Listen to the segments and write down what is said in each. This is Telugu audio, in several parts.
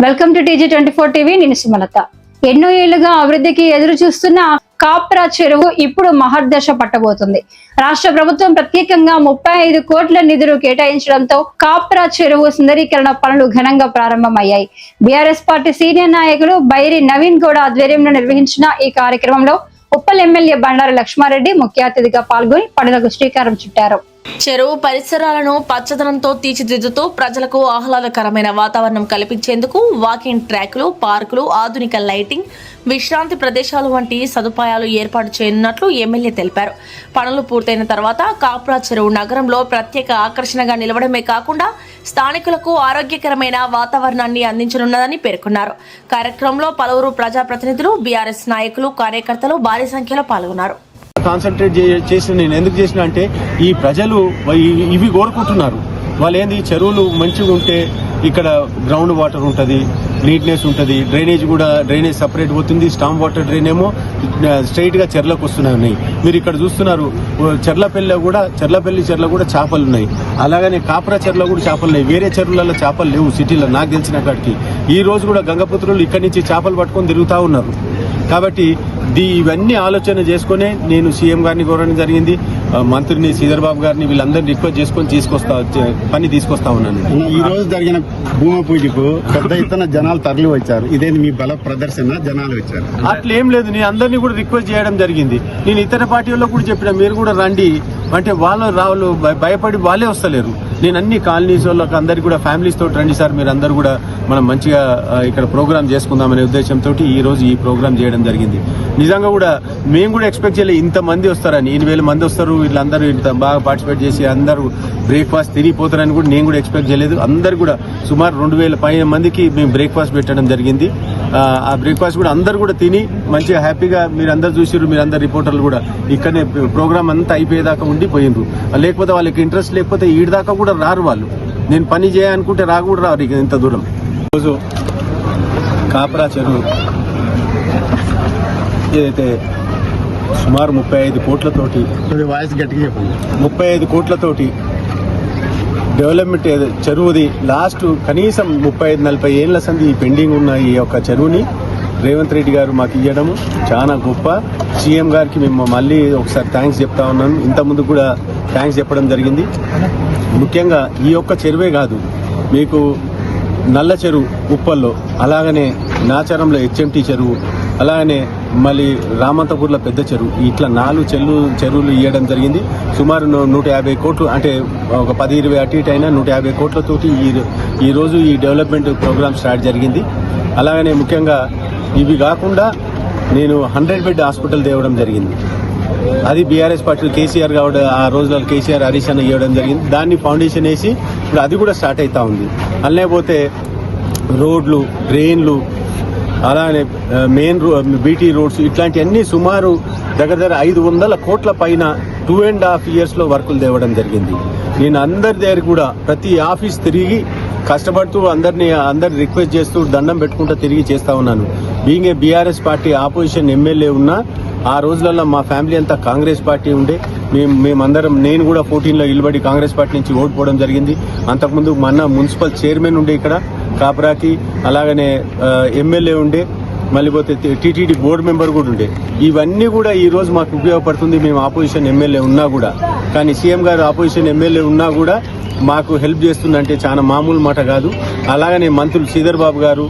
Welcome to TG24 TV. నేను సుమలత. ఎన్నో ఏళ్లుగా అభివృద్ధికి ఎదురు చూస్తున్న కాప్రా చెరువు ఇప్పుడు మహర్దశ పట్టబోతుంది. రాష్ట్ర ప్రభుత్వం ప్రత్యేకంగా 35 కోట్ల నిధులు కేటాయించడంతో కాప్రా చెరువు సుందరీకరణ పనులు ఘనంగా ప్రారంభమయ్యాయి. బీఆర్ఎస్ పార్టీ సీనియర్ నాయకులు బైరి నవీన్ గౌడ ఆధ్వర్యంలో నిర్వహించిన ఈ కార్యక్రమంలో ఉప్పల్ ఎమ్మెల్యే బండారు లక్ష్మారెడ్డి ముఖ్య అతిథిగా పాల్గొని పనులకు శ్రీకారం చుట్టారు. చెరువు పరిసరాలను పచ్చదనంతో తీర్చిదిద్దుతూ ప్రజలకు ఆహ్లాదకరమైన వాతావరణం కల్పించేందుకు వాకింగ్ ట్రాక్లు, పార్కులు, ఆధునిక లైటింగ్, విశ్రాంతి ప్రదేశాలు వంటి సదుపాయాలు ఏర్పాటు చేయనున్నట్లు ఎమ్మెల్యే తెలిపారు. పనులు పూర్తయిన తర్వాత కాప్రా చెరువు నగరంలో ప్రత్యేక ఆకర్షణగా నిలవడమే కాకుండా స్థానికులకు ఆరోగ్యకరమైన వాతావరణాన్ని అందించనున్నదని పేర్కొన్నారు. కార్యక్రమంలో పలువురు ప్రజాప్రతినిధులు, బీఆర్ఎస్ నాయకులు, కార్యకర్తలు భారీ సంఖ్యలో పాల్గొన్నారు. కాన్సన్ట్రేట్ చేసిన నేను ఎందుకు చేసిన అంటే ఈ ప్రజలు ఇవి కోరుకుంటున్నారు. వాళ్ళు ఏంది చెరువులు మంచిగా ఉంటే ఇక్కడ గ్రౌండ్ వాటర్ ఉంటుంది, నీట్నెస్ ఉంటుంది, డ్రైనేజ్ సపరేట్ పోతుంది, స్టామ్ వాటర్ డ్రైన్ ఏమో స్ట్రైట్ గా చెర్లకు వస్తున్నాయి. మీరు ఇక్కడ చూస్తున్నారు చెర్లపల్లి చెర్ల కూడా చేపలు ఉన్నాయి. అలాగనే కాప్రా చెర్లో కూడా చేపలు ఉన్నాయి. వేరే చెరువులలో చేపలు లేవు సిటీలో నాకు తెలిసిన కాడికి. ఈ రోజు కూడా గంగపుత్రులు ఇక్కడి నుంచి చేపలు పట్టుకొని తిరుగుతూ ఉన్నారు. కాబట్టి ఇవన్నీ ఆలోచన చేసుకునే నేను సీఎం గారిని కోరడం జరిగింది, మంత్రిని శ్రీధర్ బాబు గారిని, వీళ్ళందరినీ రిక్వెస్ట్ చేసుకొని తీసుకొస్తా ఉన్నాను. ఈ రోజు జరిగిన భూమి పూజకు పెద్ద ఎత్తున జనాలు తరలి వచ్చారు. ఇదేంటి మీ బల ప్రదర్శన? జనాలు వచ్చారు అట్లా ఏం లేదు. నేను అందరినీ కూడా రిక్వెస్ట్ చేయడం జరిగింది. నేను ఇతర పార్టీల్లో కూడా చెప్పిన మీరు కూడా రండి అంటే వాళ్ళు భయపడి వాళ్ళే వస్తలేరు. నేను అన్ని కాలనీస్ వాళ్ళకి అందరికి కూడా ఫ్యామిలీస్ తోటి రండి సార్, మీరు అందరు కూడా మనం మంచిగా ఇక్కడ ప్రోగ్రామ్ చేసుకుందామనే ఉద్దేశంతో ఈ రోజు ఈ ప్రోగ్రామ్ చేయడం జరిగింది. నిజంగా కూడా మేము కూడా ఎక్స్పెక్ట్ చేయలేదు ఇంతమంది వస్తారని. 8,000 మంది వస్తారు, వీళ్ళందరూ ఇంత బాగా పార్టిసిపేట్ చేసి అందరూ బ్రేక్ఫాస్ట్ తిరిగిపోతారని కూడా నేను కూడా ఎక్స్పెక్ట్ చేయలేదు. అందరు కూడా సుమారు 2,000 పైన మందికి మేము బ్రేక్ఫాస్ట్ పెట్టడం జరిగింది. ఆ బ్రేక్ఫాస్ట్ కూడా అందరు కూడా తిని మంచిగా హ్యాపీగా మీరు అందరు చూసిర్రు. మీరు అందరు రిపోర్టర్లు కూడా ఇక్కడనే ప్రోగ్రామ్ అంతా అయిపోయేదాకా ఉండిపోయినరు. లేకపోతే వాళ్ళకి ఇంట్రెస్ట్ లేకపోతే ఈడి దాకా కూడా రారు. వాళ్ళు నేను పని చేయాలనుకుంటే కూడా రారు ఇంత దూరం. రోజు కాప్రా చెరువు ఏదైతే సుమారు 35 కోట్లతోటి 35 కోట్లతోటి డెవలప్మెంట్ చెరువుది లాస్ట్ కనీసం 35-40 ఏళ్ల సంది పెండింగ్ ఉన్న ఈ యొక్క చెరువుని రేవంత్ రెడ్డి గారు మాకు ఇవ్వడము చాలా గొప్ప. సీఎం గారికి మేము మళ్ళీ ఒకసారి థ్యాంక్స్ చెప్తా ఉన్నాను. ఇంతకుముందు కూడా థ్యాంక్స్ చెప్పడం జరిగింది. ముఖ్యంగా ఈ యొక్క చెరువే కాదు, మీకు నల్ల చెరువు ఉప్పల్లో, అలాగనే నాచారంలో HMT చెరువు, అలాగనే మళ్ళీ రామంతపూర్లో పెద్ద చెరువు, ఇట్లా 4 చెరువులు ఇవ్వడం జరిగింది. సుమారు 150 కోట్లు అంటే ఒక 10-20 అటు ఇటు అయినా 150 కోట్లతోటి ఈ రోజు ఈ డెవలప్మెంట్ ప్రోగ్రామ్ స్టార్ట్ జరిగింది. అలాగనే ముఖ్యంగా ఇవి కాకుండా నేను 100 బెడ్ హాస్పిటల్ తేవడం జరిగింది. అది బీఆర్ఎస్ పార్టీ కేసీఆర్ కావడం, ఆ రోజుల్లో కేసీఆర్ హరీష్ అన్న ఇవ్వడం జరిగింది. దాన్ని ఫౌండేషన్ వేసి ఇప్పుడు అది కూడా స్టార్ట్ అవుతా ఉంది. అలానే పోతే రోడ్లు, డ్రైన్లు, అలానే మెయిన్ బీటీ రోడ్స్ ఇట్లాంటివన్నీ సుమారు దగ్గర 500 కోట్ల పైన 2.5 yearsలో వర్కులు తేవడం జరిగింది. నేను అందరి దగ్గర కూడా ప్రతి ఆఫీస్ తిరిగి కష్టపడుతూ అందరి రిక్వెస్ట్ చేస్తూ దండం పెట్టుకుంటూ తిరిగి చేస్తా ఉన్నాను. Being a BRS party opposition MLA ఉన్నా ఆ రోజులలో మా ఫ్యామిలీ అంతా కాంగ్రెస్ పార్టీ ఉండే. మేమందరం నేను కూడా 14లో నిలబడి కాంగ్రెస్ పార్టీ నుంచి ఓడిపోవడం జరిగింది. అంతకుముందు మన మున్సిపల్ చైర్మన్ ఉండే ఇక్కడ కాప్రాకి, అలాగనే ఎమ్మెల్యే ఉండే, మళ్ళీ పోతే టీటీడీ బోర్డు మెంబర్ కూడా ఉండే. ఇవన్నీ కూడా ఈ రోజు మాకు ఉపయోగపడుతుంది. మేము ఆపోజిషన్ ఎమ్మెల్యే ఉన్నా కూడా, కానీ సీఎం గారు ఆపోజిషన్ ఎమ్మెల్యే ఉన్నా కూడా మాకు హెల్ప్ చేస్తుందంటే చాలా మామూలు మాట కాదు. అలాగనే మంత్రులు శ్రీధర్ బాబు గారు,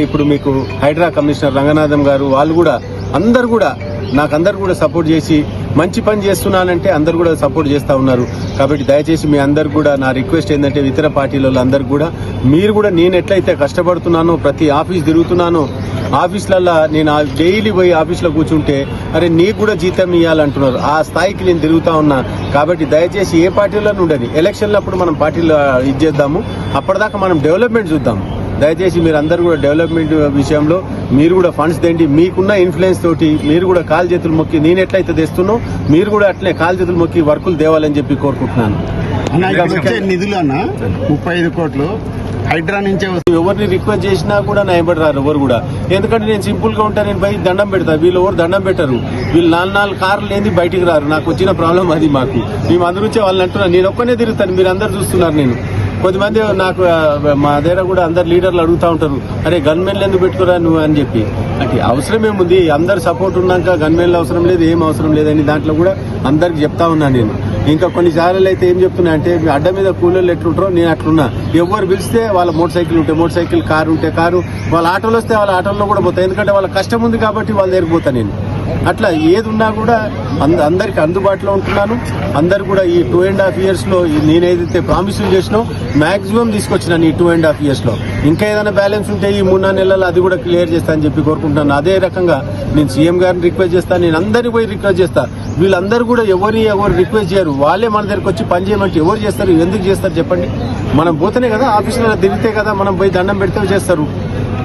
ఇప్పుడు మీకు హైడ్రా కమిషనర్ రంగనాథం గారు, వాళ్ళు కూడా అందరు కూడా సపోర్ట్ చేసి మంచి పని చేస్తున్నానంటే అందరు కూడా సపోర్ట్ చేస్తూ ఉన్నారు. కాబట్టి దయచేసి మీ అందరు కూడా నా రిక్వెస్ట్ ఏంటంటే ఇతర పార్టీలలో అందరు కూడా మీరు కూడా నేను ఎట్లయితే కష్టపడుతున్నానో, ప్రతి ఆఫీస్ తిరుగుతున్నానో, ఆఫీసులలో నేను డైలీ పోయి ఆఫీస్లో కూర్చుంటే అరే నీకు కూడా జీతం ఇవ్వాలంటున్నారు. ఆ స్థాయికి నేను తిరుగుతా ఉన్నా. కాబట్టి దయచేసి ఏ పార్టీలోనూ ఉండని, ఎలక్షన్లప్పుడు మనం పార్టీలో ఇచ్చేద్దాము, అప్పటిదాకా మనం డెవలప్మెంట్ చూద్దాం. దయచేసి మీరు అందరూ కూడా డెవలప్మెంట్ విషయంలో మీరు కూడా ఫండ్స్ తెండి. మీకున్న ఇన్ఫ్లుయెన్స్ తోటి మీరు కూడా కాలు చేతులు మొక్కి నేను ఎట్లయితే తెస్తున్నో మీరు కూడా అట్లే కాలు చేతులు మొక్కి వర్కులు తేవాలని చెప్పి కోరుకుంటున్నాను. నిధులు అన్న 35 కోట్లు హైడ్రా నుంచే ఎవరిని రిక్వెస్ట్ చేసినా కూడా నా ఎంబడి రారు ఎవరు కూడా. ఎందుకంటే నేను సింపుల్ గా ఉంటాను, నేను బయట దండం పెడతా. వీళ్ళు ఎవరు దండం పెట్టరు. వీళ్ళు 4 కార్లు లేని బయటికి రారు. నాకు వచ్చిన ప్రాబ్లం అది. మేము అందరూ వాళ్ళని అంటున్నాను, నేను ఒక్కనే తిరుగుతాను, మీరు అందరు చూస్తున్నారు. నేను కొద్దిమంది నాకు మా దగ్గర కూడా అందరు లీడర్లు అడుగుతూ ఉంటారు, అరే గన్మెన్లు ఎందుకు పెట్టుకురా నువ్వు అని చెప్పి. అంటే అవసరం ఏముంది, అందరు సపోర్ట్ ఉన్నాక గన్మెన్లు అవసరం లేదు, ఏం అవసరం లేదని దాంట్లో కూడా అందరికి చెప్తా ఉన్నాను నేను. ఇంకా కొన్ని సార్లు అయితే ఏం చెప్తున్నా అంటే, మీ అడ్డ మీద కూలీలు ఎట్లుంటారో నేను అట్లున్నా. ఎవరు పిలిస్తే వాళ్ళ మోటార్ సైకిల్ ఉంటే మోటార్ సైకిల్, కారు ఉంటే కారు, వాళ్ళ ఆటోలు వస్తే వాళ్ళ ఆటోల్లో కూడా పోతాయి. ఎందుకంటే వాళ్ళ కష్టం ఉంది కాబట్టి వాళ్ళ దగ్గరికి పోతా నేను. అట్లా ఏది ఉన్నా కూడా అందరికి అందుబాటులో ఉంటున్నాను. అందరు కూడా ఈ 2.5 years లో నేను ఏదైతే ప్రామిసులు చేసినో మాక్సిమం తీసుకొచ్చినాను ఈ 2.5 years లో. ఇంకా ఏదైనా బ్యాలెన్స్ ఉంటే ఈ 3-4 నెలలు అది కూడా క్లియర్ చేస్తా అని చెప్పి కోరుకుంటున్నాను. అదే రకంగా నేను సీఎం గారిని రిక్వెస్ట్ చేస్తాను, నేను అందరినీ పోయి రిక్వెస్ట్ చేస్తా. వీళ్ళందరూ కూడా ఎవరు రిక్వెస్ట్ చేయరు, వాళ్ళే మన దగ్గరకు వచ్చి పని చేయమంటే ఎవరు చేస్తారు, ఎందుకు చేస్తారు చెప్పండి? మనం పోతేనే కదా, ఆఫీసులో తిరిగితే కదా మనం పోయి దండం పెడితే చేస్తారు.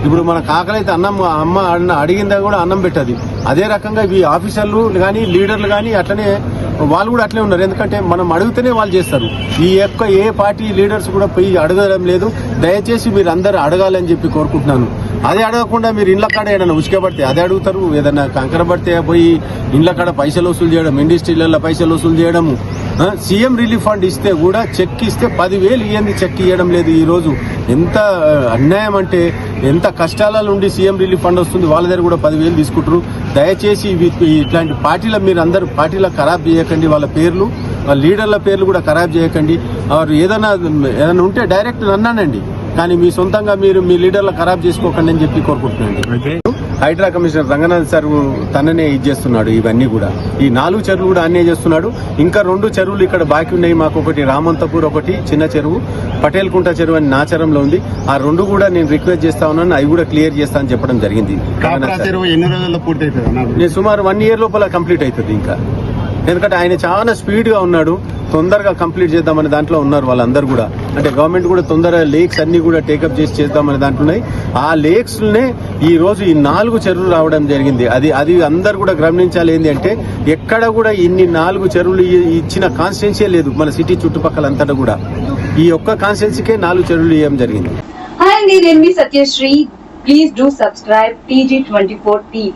ఇప్పుడు మన కాకలైతే అమ్మ అడిగిందా కూడా అన్నం పెట్టదు. అదే రకంగా ఈ ఆఫీసర్లు కానీ లీడర్లు కానీ అట్లనే వాళ్ళు కూడా అట్లే ఉన్నారు. ఎందుకంటే మనం అడిగితేనే వాళ్ళు చేస్తారు. ఈ యొక్క ఏ పార్టీ లీడర్స్ కూడా పోయి అడగడం లేదు. దయచేసి మీరు అందరూ అడగాలని చెప్పి కోరుకుంటున్నాను. అదే అడగకుండా మీరు ఇండ్ల కాడ ఏదైనా ఉసుక పడితే అదే అడుగుతారు, ఏదైనా కంకర పడితే పోయి ఇండ్ల కాడ పైసలు వసూలు చేయడం, ఇండస్ట్రీలలో పైసలు వసూలు చేయడము. సీఎం రిలీఫ్ ఫండ్ ఇస్తే కూడా చెక్ ఇస్తే 10,000 ఇవ్వండి, చెక్ ఇవ్వడం లేదు. ఈ రోజు ఎంత అన్యాయం అంటే, ఎంత కష్టాల నుండి సీఎం రిలీఫ్ ఫండ్ వస్తుంది, వాళ్ళ దగ్గర కూడా 10,000 తీసుకుంటారు. దయచేసి ఇట్లాంటి పార్టీల మీరు అందరూ పార్టీల ఖరాబ్ చేయకండి, వాళ్ళ పేర్లు, వాళ్ళ లీడర్ల పేర్లు కూడా ఖరాబ్ చేయకండి. వారు ఏదైనా ఉంటే డైరెక్ట్ నన్నానండి, కానీ మీ సొంతంగా మీరు మీ లీడర్ల ఖరాబ్ చేసుకోకండి అని చెప్పి కోరుకుంటున్నాను. హైడ్రా కమిషనర్ రంగనాథ్ సార్ తననే చేస్తున్నాడు ఇవన్నీ కూడా. ఈ 4 చెరువులు కూడా అన్నే చేస్తున్నాడు. ఇంకా 2 చెరువులు ఇక్కడ బాకీ ఉన్నాయి మాకు. ఒకటి రామంతపూర్, ఒకటి చిన్న చెరువు, పటేల్ కుంట చెరువు అని నాచరంలో ఉంది. ఆ 2 కూడా నేను రిక్వెస్ట్ చేస్తా ఉన్నాను, అవి కూడా క్లియర్ చేస్తా అని చెప్పడం జరిగింది. ఎన్ని రోజుల్లో పూర్తి అవుతుంది? నేను సుమారు 1 year లోపల కంప్లీట్ అవుతుంది ఇంకా. ఎందుకంటే ఆయన చాలా స్పీడ్ గా ఉన్నాడు, తొందరగా కంప్లీట్ చేద్దామనే దాంట్లో ఉన్నారు వాళ్ళందరూ కూడా. అంటే గవర్నమెంట్ కూడా తొందరగా లేక్స్ అన్ని కూడా టేకప్ చేసి చేద్దామనే దాంట్లో ఉన్నాయి. ఆ లేక్స్ నే ఈ రోజు ఈ 4 చెరువులు రావడం జరిగింది. అది అందరు కూడా గమనించాలి. ఏంటి అంటే, ఎక్కడ కూడా ఇన్ని 4 చెరువులు ఇచ్చిన కాన్స్టిట్యున్సీ లేదు మన సిటీ చుట్టుపక్కల అంతటా కూడా. ఈ ఒక్క కాన్స్టిట్యున్సీకే 4 చెరువులు ఇవ్వడం జరిగింది. హాయ్ అండి, నేను మీ Satyasri. Please do subscribe TG24 TV.